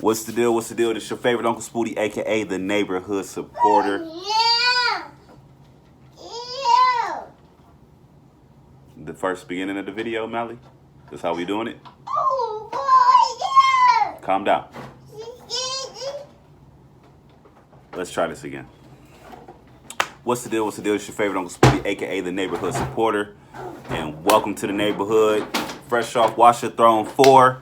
What's the deal? What's the deal? It's your favorite Uncle Spooty, aka the neighborhood supporter. The first beginning of the video, Mally. That's how we doing it. Calm down. Let's try this again. What's the deal? What's the deal? It's your favorite Uncle Spooty, aka the neighborhood supporter. And welcome to the neighborhood. Fresh off Watch the Throne 4.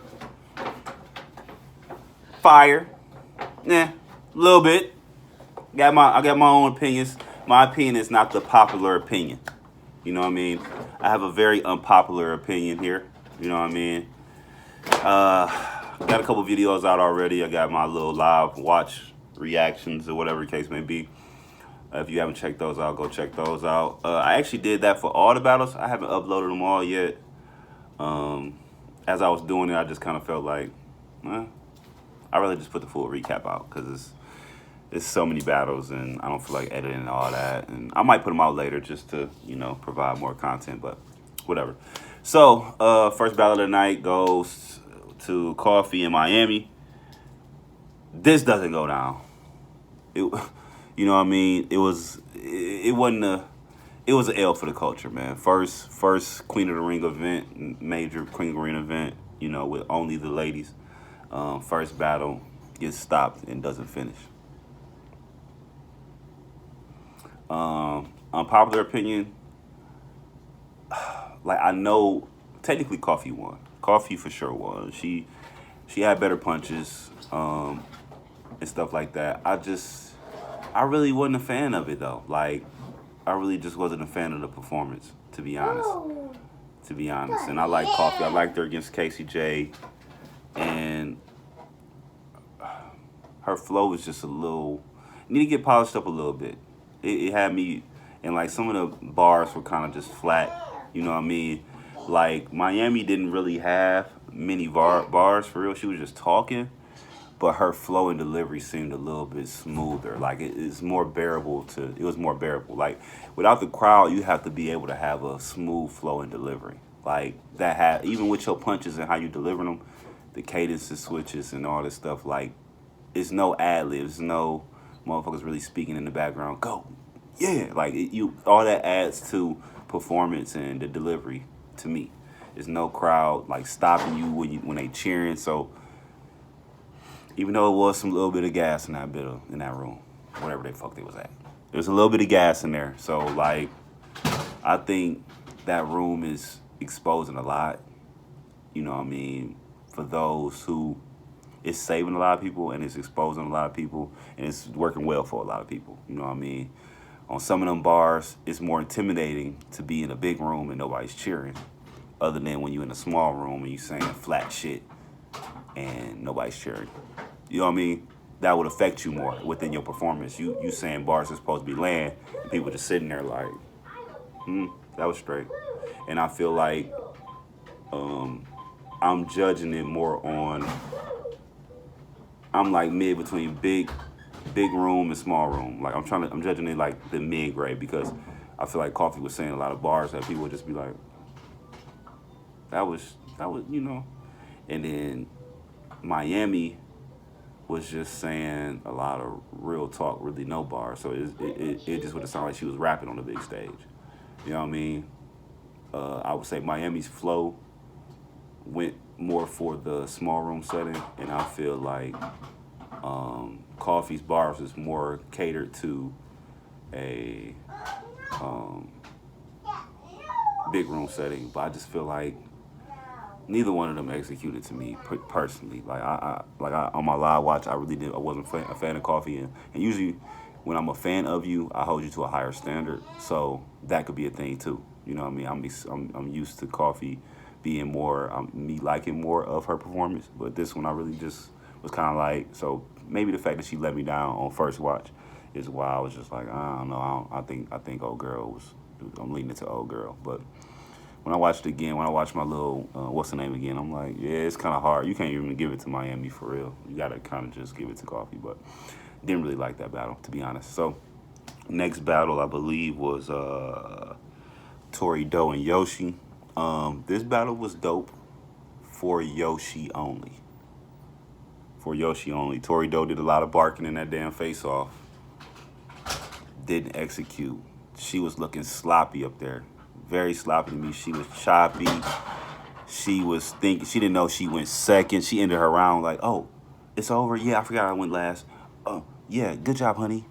Fire. A little bit. I got my own opinions. My opinion is not the popular opinion. You know what I mean? I have a very unpopular opinion here. You know what I mean? Got a couple videos out already. I got my little live watch reactions or whatever the case may be. If you haven't checked those out, go check those out. I actually did that for all the battles. I haven't uploaded them all yet. As I was doing it, I just kind of felt like, I'd rather just put the full recap out because it's so many battles and I don't feel like editing all that. And I might put them out later just to, provide more content, but whatever. So, first battle of the night goes to Coffee in Miami. This doesn't go down. You know what I mean? It was an L for the culture, man. First Queen of the Ring event, major Queen of the Ring event, with only the ladies. First battle gets stopped and doesn't finish. Unpopular opinion, like I know technically Coffee won. Coffee for sure won. She had better punches and stuff like that. I really wasn't a fan of it though. Like I really just wasn't a fan of the performance, to be honest. And I like Coffee. I liked her against Casey J. And her flow was just need to get polished up a little bit. It had me, and like some of the bars were kind of just flat, you know what I mean? Like Miami didn't really have many bars for real. She was just talking, but her flow and delivery seemed a little bit smoother. Like it was more bearable. Like without the crowd, you have to be able to have a smooth flow and delivery. Like even with your punches and how you deliver them, the cadences, switches, and all this stuff, like it's no ad-libs, no motherfuckers really speaking in the background. Go, yeah, like all that adds to performance and the delivery. To me, there's no crowd like stopping you when they cheering. So even though it was some little bit of gas in that room, whatever the fuck they was at, there's a little bit of gas in there. So like, I think that room is exposing a lot. You know what I mean? For those who. It's saving a lot of people and it's exposing a lot of people and it's working well for a lot of people. You know what I mean? On some of them bars, it's more intimidating to be in a big room and nobody's cheering, other than when you're in a small room and you're saying flat shit and nobody's cheering. You know what I mean? That would affect you more within your performance. You saying bars are supposed to be land and people just sitting there like, that was straight. And I feel like I'm judging it more on. I'm like mid between big room and small room. Like I'm judging it like the mid grade because I feel like Coffee was saying a lot of bars that people would just be like, that was, And then Miami was just saying a lot of real talk, really no bars. So it just would have sounded like she was rapping on the big stage. You know what I mean? I would say Miami's flow went more for the small room setting, and I feel like Coffee's bars is more catered to a big room setting. But I just feel like neither one of them executed to me personally. Like I on my live watch, I wasn't a fan of Coffee, and usually when I'm a fan of you, I hold you to a higher standard. So that could be a thing too. You know what I mean? I'm used to Coffee being more, me liking more of her performance. But this one I really just was kind of like, so maybe the fact that she let me down on first watch is why I was just like, I don't know. I think old girl I'm leaning into old girl. But when I watched it again, when I watched my little, what's the name again, I'm like, yeah, it's kind of hard. You can't even give it to Miami for real. You got to kind of just give it to Coffee. But didn't really like that battle, to be honest. So next battle, I believe, was Tori Doe and Yoshi. This battle was dope for Yoshi only. for Yoshi only. Tori Doe did a lot of barking in that damn face-off. Didn't execute. She was looking sloppy up there. Very sloppy to me. She was choppy. She was thinking. She didn't know she went second. She ended her round like, oh, it's over. Yeah, I forgot I went last. Oh, yeah, good job, honey.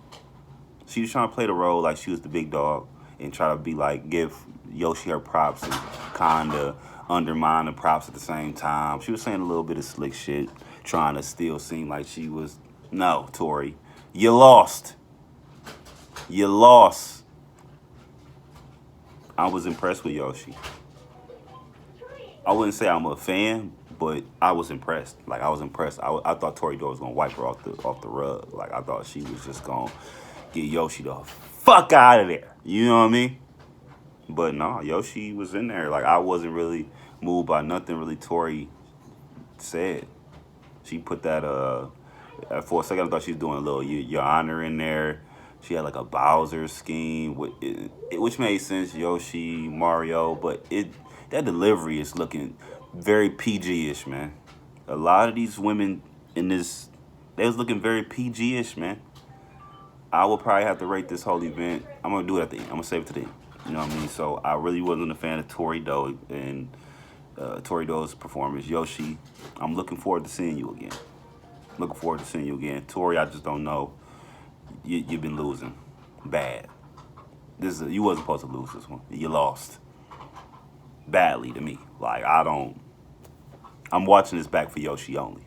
She was trying to play the role like she was the big dog and try to be like, give Yoshi her props and kind of undermine the props at the same time. She was saying a little bit of slick shit, trying to still seem like she was, no, Tori, you lost. You lost. I was impressed with Yoshi. I wouldn't say I'm a fan, but I was impressed. Like, I was impressed. I thought Tori Doe was going to wipe her off the rug. Like, I thought she was just going to get Yoshi the fuck out of there. You know what I mean? But no, Yoshi was in there. Like, I wasn't really moved by nothing really Tori said. She put that, for a second I thought she was doing a little Your Honor in there. She had like a Bowser scheme, which made sense, Yoshi, Mario, but that delivery is looking very PG-ish, man. A lot of these women in this, they was looking very PG-ish, man. I will probably have to rate this whole event. I'm going to do it at the end. I'm going to save it to the end. You know what I mean? So I really wasn't a fan of Tori Doe and Tori Doe's performance. Yoshi, I'm looking forward to seeing you again. Looking forward to seeing you again. Tori, I just don't know. You've been losing bad. You wasn't supposed to lose this one. You lost badly to me. Like, I'm watching this back for Yoshi only.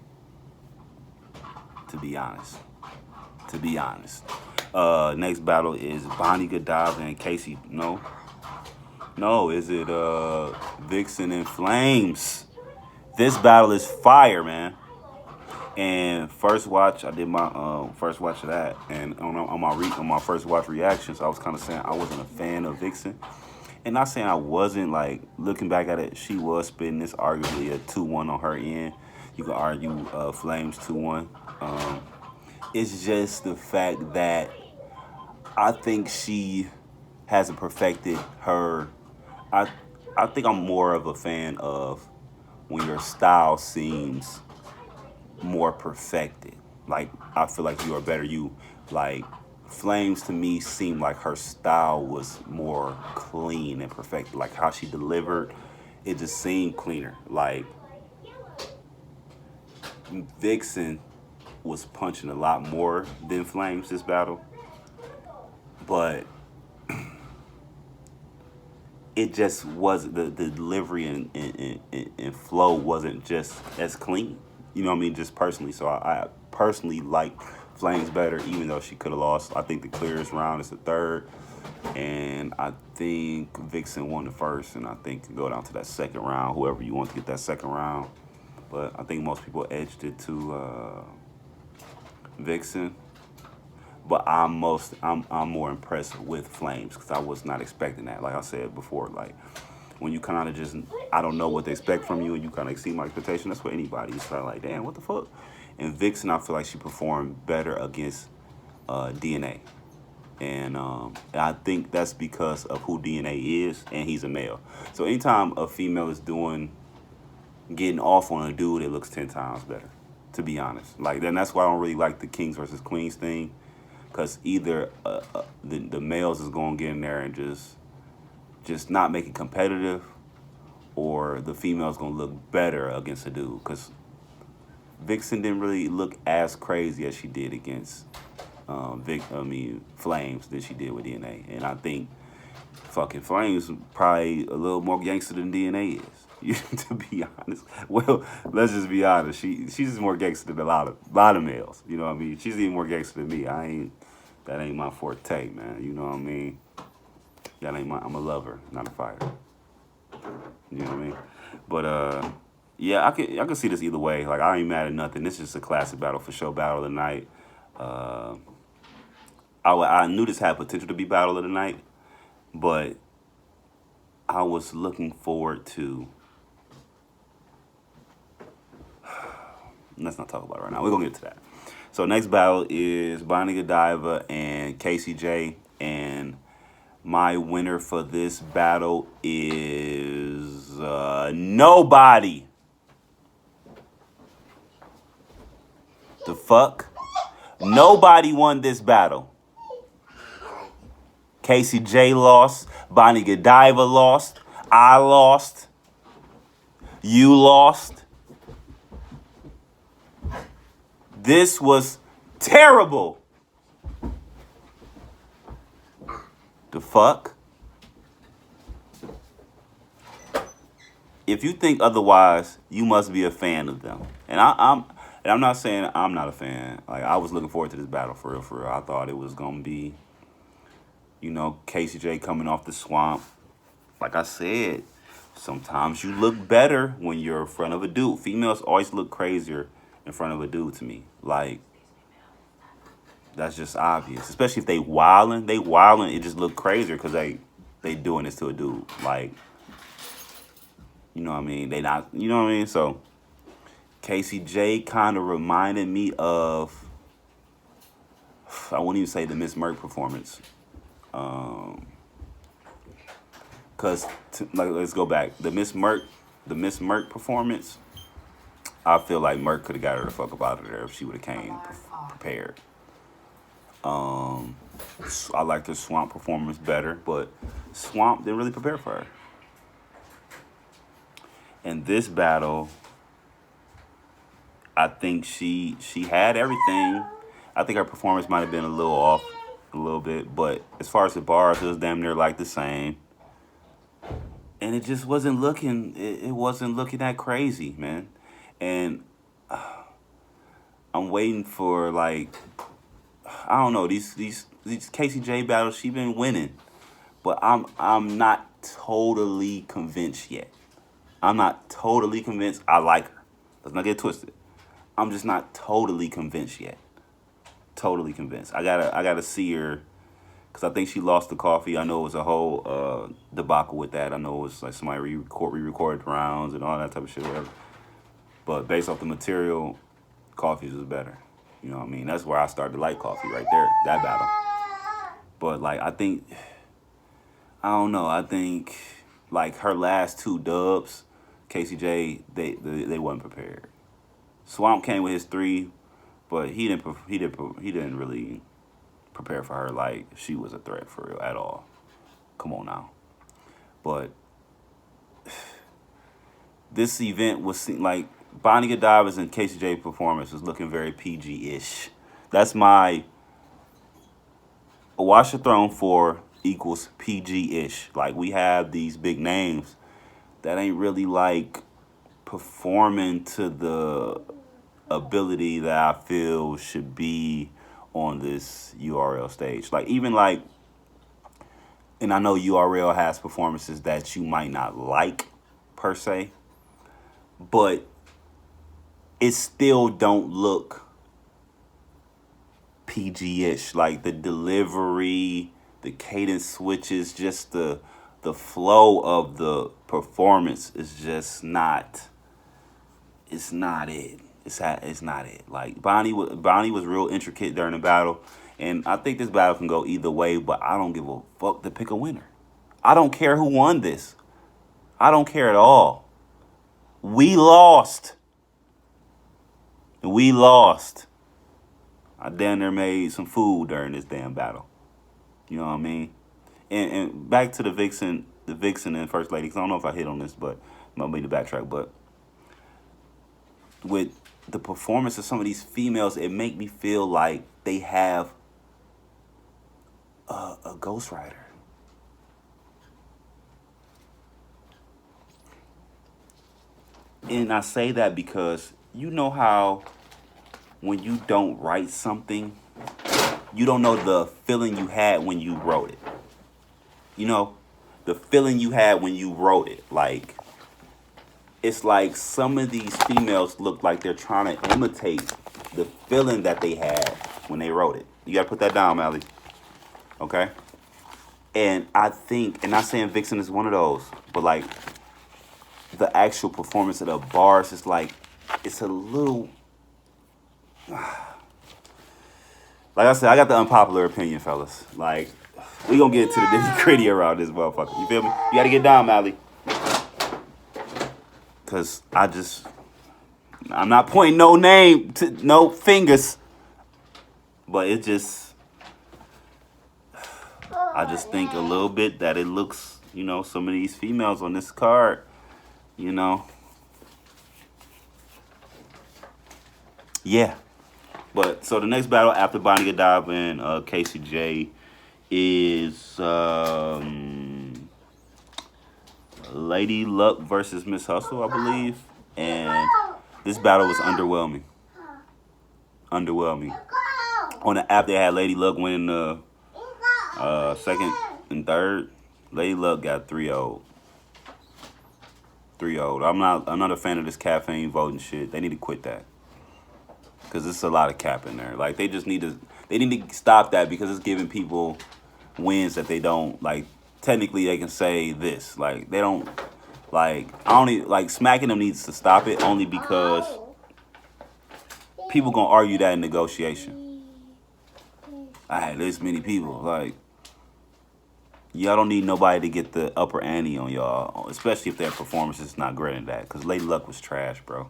To be honest. Next battle is Bonnie Godiva and Casey. No, is it Vixen and Flames? This battle is fire, man. And first watch, I did my first watch of that, and on my first watch reactions, I was kind of saying I wasn't a fan of Vixen, and not saying I wasn't. Like, looking back at it, she was spitting this arguably a 2-1 on her end. You can argue Flames 2-1. It's just the fact that I think she hasn't perfected her. I think I'm more of a fan of when your style seems more perfected. Like, I feel like you are better. Like, Flames to me seemed like her style was more clean and perfected. Like, how she delivered, it just seemed cleaner. Like, Vixen was punching a lot more than Flames this battle, but it just wasn't, the delivery and flow wasn't just as clean. You know what I mean? Just personally. So I personally like Flames better, even though she could have lost. I think the clearest round is the third. And I think Vixen won the first. And I think it go down to that second round, whoever you want to get that second round. But I think most people edged it to Vixen. But I'm more impressed with Flames because I was not expecting that. Like I said before, like, when you kind of just, I don't know what they expect from you and you kind of exceed my expectation, that's for anybody. You start like, damn, what the fuck? And Vixen, I feel like she performed better against DNA. And I think that's because of who DNA is, and he's a male. So anytime a female is getting off on a dude, it looks 10 times better, to be honest. Like, then that's why I don't really like the Kings versus Queens thing, because either the males is going to get in there and just not make it competitive, or the female's gonna look better against a dude. Because Vixen didn't really look as crazy as she did against Flames than she did with DNA. And I think fucking Flames probably a little more gangster than DNA is. To be honest. Well, let's just be honest. She's just more gangster than a lot of males. You know what I mean? She's even more gangster than me. That ain't my forte, man. You know what I mean? I'm a lover, not a fighter. You know what I mean? But yeah, I can see this either way. Like, I ain't mad at nothing. This is just a classic battle for sure. Battle of the night. I knew this had potential to be battle of the night, but I was looking forward to. Let's not talk about it right now. We're gonna get to that. So next battle is Bonnie Godiva and Casey J, and my winner for this battle is nobody. The fuck? Nobody won this battle. Casey J lost. Bonnie Godiva lost. I lost. You lost. This was terrible. The fuck? If you think otherwise, you must be a fan of them. And I'm not saying I'm not a fan. Like, I was looking forward to this battle for real, for real. I thought it was gonna be, you know, Casey J coming off the swamp. Like I said, sometimes you look better when you're in front of a dude. Females always look crazier in front of a dude to me. Like, that's just obvious. Especially if they wildin'. They wildin', it just look crazier because they doing this to a dude. Like, you know what I mean? They not, you know what I mean? So, Casey J kind of reminded me of, I wouldn't even say the Miss Merck performance. Cause like, let's go back. The Miss Merck performance, I feel like Merck could have got her the fuck up out of there if she would have came prepared. I liked her Swamp performance better, but Swamp didn't really prepare for her. In this battle, I think she had everything. I think her performance might have been a little off, a little bit, but as far as the bars, it was damn near like the same. And it just wasn't looking. It wasn't looking that crazy, man. And I'm waiting for, like, I don't know, these Casey J battles. She been winning, but I'm not totally convinced yet. I'm not totally convinced. I like her. Let's not get twisted. I'm just not totally convinced yet. Totally convinced. I gotta see her, because I think she lost the coffee. I know it was a whole debacle with that. I know it was like somebody re-recorded rounds and all that type of shit, whatever. But based off the material, coffee's was better. You know what I mean? That's where I started to like coffee, right there, that battle. But like, I don't know. I think like her last two dubs, Casey J, they wasn't prepared. Swamp came with his 3, but he didn't really prepare for her like she was a threat for real at all. Come on now. But this event was like Bonnie Godiva's and Casey J performance was looking very PG-ish. That's my Watch the Throne 4 equals PG-ish. Like, we have these big names that ain't really like performing to the ability that I feel should be on this URL stage. Like, even like, and I know URL has performances that you might not like per se, but it still don't look PG-ish. Like, the delivery, the cadence switches, just the flow of the performance is just not, it's not it. It's not it. Like, Bonnie was real intricate during the battle, and I think this battle can go either way, but I don't give a fuck to pick a winner. I don't care who won this. I don't care at all. We lost. We lost. I damn near made some food during this damn battle. You know what I mean? And back to the Vixen and First Lady, because I don't know if I hit on this, but I'm going to backtrack. But with the performance of some of these females, it make me feel like they have a ghostwriter. And I say that because you know how when you don't write something, you don't know the feeling you had when you wrote it. You know, the feeling you had when you wrote it. Like, it's like some of these females look like they're trying to imitate the feeling that they had when they wrote it. You got to put that down, Mally. Okay? And I think, and not saying Vixen is one of those, but like the actual performance of the bars is like, it's a little, like I said, I got the unpopular opinion, fellas. Like, we gonna get to the nitty-gritty around this motherfucker. You feel me? You gotta get down, Mally. Because I just, I'm not pointing no name to no fingers, but it just, I just think a little bit that it looks, you know, some of these females on this card, you know, yeah. But so the next battle after Bonnie Godiva and Casey J is Lady Luck versus Miss Hustle, I believe, and this battle was underwhelming. Underwhelming. On the app, they had Lady Luck winning the second and third. Lady Luck got 3-0. 3-0. I'm not a fan of this caffeine voting shit. They need to quit that. Because it's a lot of cap in there. Like, they need to stop that because it's giving people wins that they don't, like, technically they can say this. Like, they don't, like, smacking them needs to stop it only because people gonna argue that in negotiation. I had this many people. Like, y'all don't need nobody to get the upper ante on y'all, especially if their performance is not great in that. Because Lady Luck was trash, bro.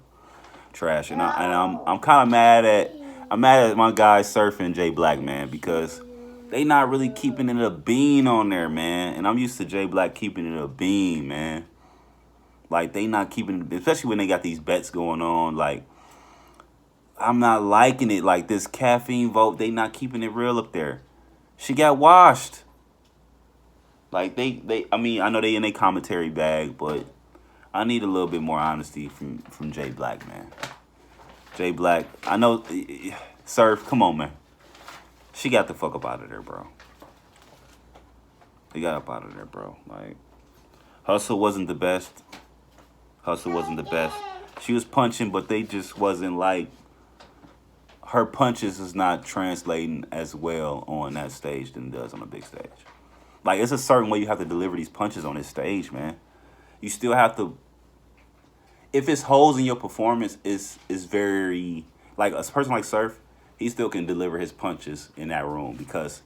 Trash. And I'm kind of mad at my guy Surf and J Black, man, because they not really keeping it a bean on there, man. And I'm used to J Black keeping it a bean, man. Like, they not keeping it, especially when they got these bets going on. Like, I'm not liking it. Like, this caffeine vote, they not keeping it real up there. She got washed. Like, I mean, I know they in their commentary bag, but I need a little bit more honesty from Jay Black, man. Jay Black, I know, Surf, come on, man. She got the fuck up out of there, bro. They got up out of there, bro. Like, Hustle wasn't the best. Hustle wasn't the best. She was punching, but they just wasn't like, her punches is not translating as well on that stage than it does on a big stage. Like, it's a certain way you have to deliver these punches on this stage, man. You still have to, if it's holes in your performance, is very, like, a person like Surf, he still can deliver his punches in that room because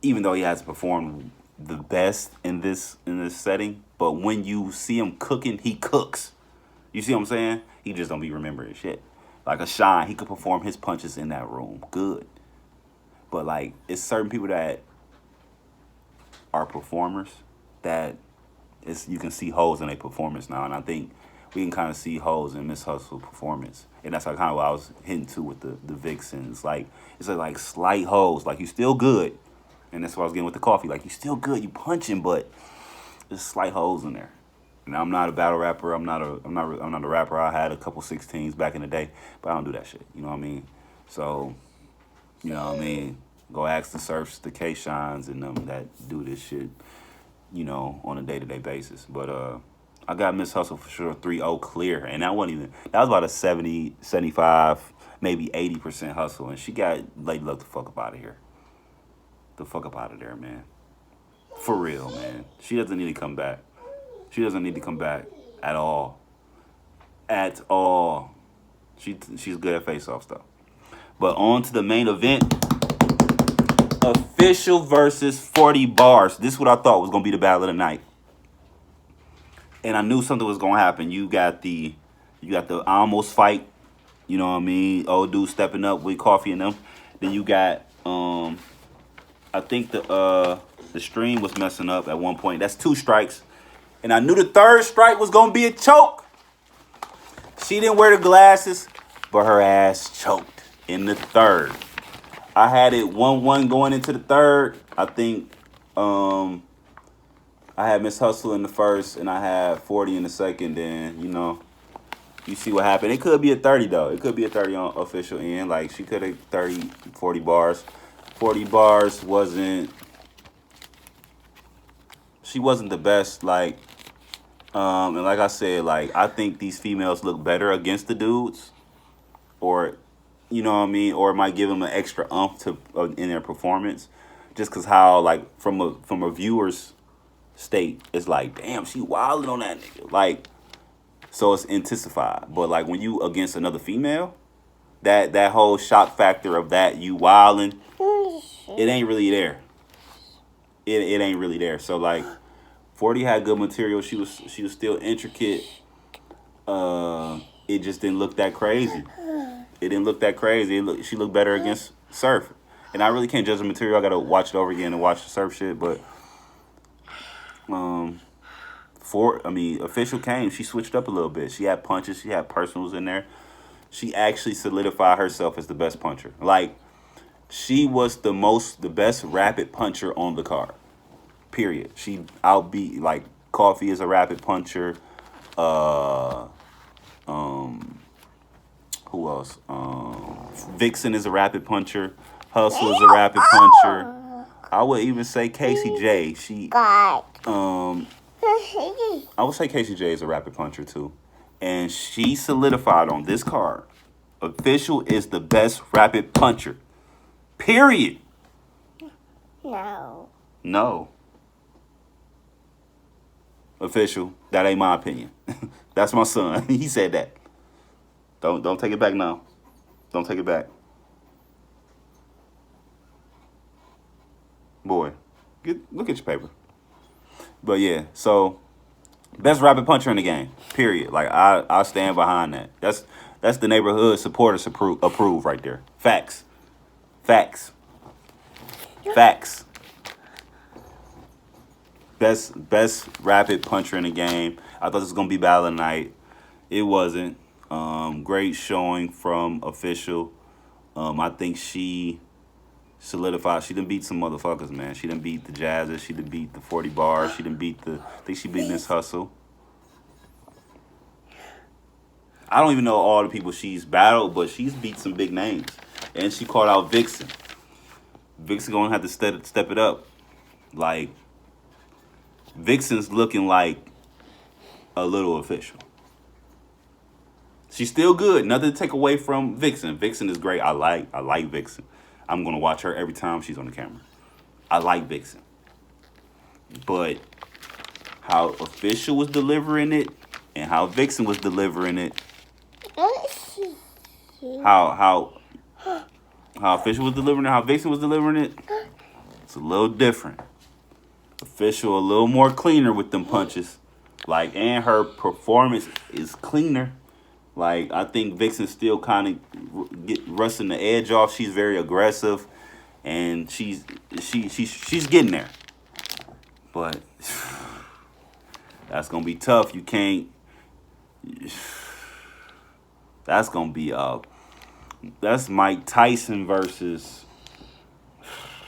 even though he hasn't performed the best in this setting, but when you see him cooking, he cooks. You see what I'm saying? He just don't be remembering shit. Like a Shine, he could perform his punches in that room good. But, like, it's certain people that are performers that you can see holes in their performance now, and I think we can kind of see holes in Miss Hustle performance, and that's kind of what I was hitting to with the Vixens. Like, it's like slight holes. Like, you still good, and that's what I was getting with the coffee. Like, you still good, you punching, but there's slight holes in there. And I'm not a battle rapper. I'm not a rapper. I had a couple 16s back in the day, but I don't do that shit. You know what I mean? So, you know what I mean? Go ask the Surfs, the K-Shines, and them that do this shit, you know, on a day-to-day basis. But I got Miss Hustle for sure 3-0 clear. And that was about a 70, 75, maybe 80% hustle. And she got Lady Luck the fuck up out of here. The fuck up out of there, man. For real, man. She doesn't need to come back. She doesn't need to come back at all. At all. She's good at face-offs, though. But on to the main event. Official versus 40 bars. This is what I thought was going to be the battle of the night. And I knew something was going to happen. You got the almost fight. You know what I mean? Old dude stepping up with Coffee and them. Then you got, I think the stream was messing up at one point. That's 2 strikes. And I knew the 3rd strike was going to be a choke. She didn't wear the glasses, but her ass choked in the 3rd. I had it 1-1 going into the 3rd. I think I had Miss Hustle in the 1st, and I had 40 in the 2nd. Then, you know, you see what happened. It could be a 30, though. It could be a 30 on official end. Like, she could have 30, 40 bars. 40 bars wasn't... She wasn't the best, like... and like I said, like, I think these females look better against the dudes. Or... You know what I mean? Or it might give them an extra oomph in their performance. Just because how, like, from a viewer's state, it's like, damn, she wilding on that nigga. Like, so it's intensified. But, like, when you against another female, that whole shock factor of that, you wilding, it ain't really there. It ain't really there. So, like, 40 had good material. She was still intricate. it just didn't look that crazy. It didn't look that crazy. She looked better against Surf. And I really can't judge the material. I gotta watch it over again and watch the Surf shit. But Official came. She switched up a little bit. She had punches. She had personals in there. She actually solidified herself as the best puncher. Like, she was the best rapid puncher on the card. Period. She outbeat, like, Coffee is a rapid puncher. Who else? Vixen is a rapid puncher. Hustle is a rapid puncher. I would even say Casey J. I would say Casey J is a rapid puncher too. And she solidified on this card. Official is the best rapid puncher. Period. No. No. Official, that ain't my opinion. That's my son. He said that. Don't take it back now. Don't take it back. Boy, look at your paper. But yeah, so best rapid puncher in the game. Period. Like, I stand behind that. That's the neighborhood supporters approve right there. Facts. Facts. Facts. Best rapid puncher in the game. I thought this was gonna be battle of the night. It wasn't. Great showing from Official. I think she solidified. She done beat some motherfuckers, man. She done beat the Jazzers. She done beat the 40 bars. She done beat I think she beat Miss Hustle. I don't even know all the people she's battled, but she's beat some big names. And she called out Vixen. Vixen gonna have to step it up. Like, Vixen's looking like a little Official. She's still good. Nothing to take away from Vixen. Vixen is great. I like Vixen. I'm gonna watch her every time she's on the camera. I like Vixen. But how Official was delivering it and how Vixen was delivering it, how Official was delivering it, how Vixen was delivering it, it's a little different. Official a little more cleaner with them punches. Like, and her performance is cleaner. Like, I think Vixen still kind of rusting the edge off. She's very aggressive, and she's getting there. But that's gonna be tough. You can't. That's gonna be that's Mike Tyson versus.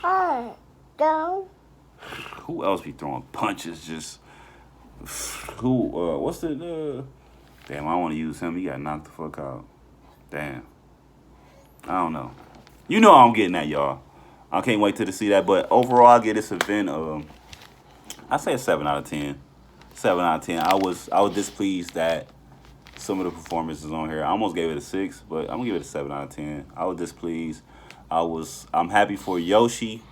Who else be throwing punches? Just who? What's the? Damn, I want to use him. He got knocked the fuck out. Damn. I don't know. You know I'm getting at, y'all. I can't wait to see that. But overall, I give this event I say a 7 out of 10. 7 out of 10. I was displeased that some of the performances on here. I almost gave it a 6, but I'm gonna give it a 7 out of 10. I was displeased. I'm happy for Yoshi,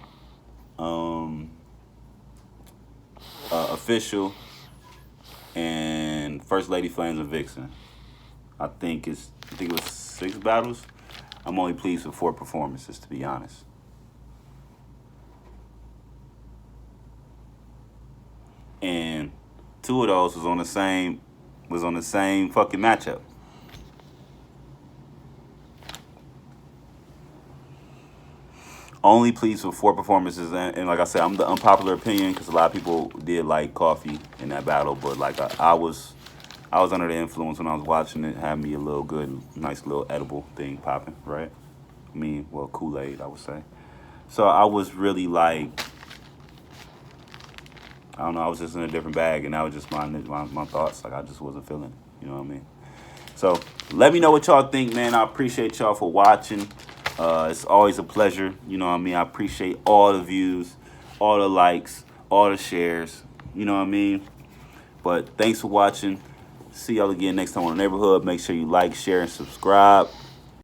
Official, and First Lady Flames and Vixen. I think it was 6 battles. I'm only pleased with 4 performances, to be honest. And 2 of those was on the same fucking matchup. Only pleased with 4 performances, and like I said, I'm the unpopular opinion because a lot of people did like Coffee in that battle, but like I was under the influence when I was watching it. Had me a little good, nice little edible thing popping, right? I mean, well, Kool-Aid, I would say. So I was really like, I don't know, I was just in a different bag, and that was just my thoughts. Like, I just wasn't feeling it, you know what I mean? So let me know what y'all think, man. I appreciate y'all for watching. It's always a pleasure, you know what I mean? I appreciate all the views, all the likes, all the shares, you know what I mean? But thanks for watching. See y'all again next time on The Neighborhood. Make sure you like, share, and subscribe.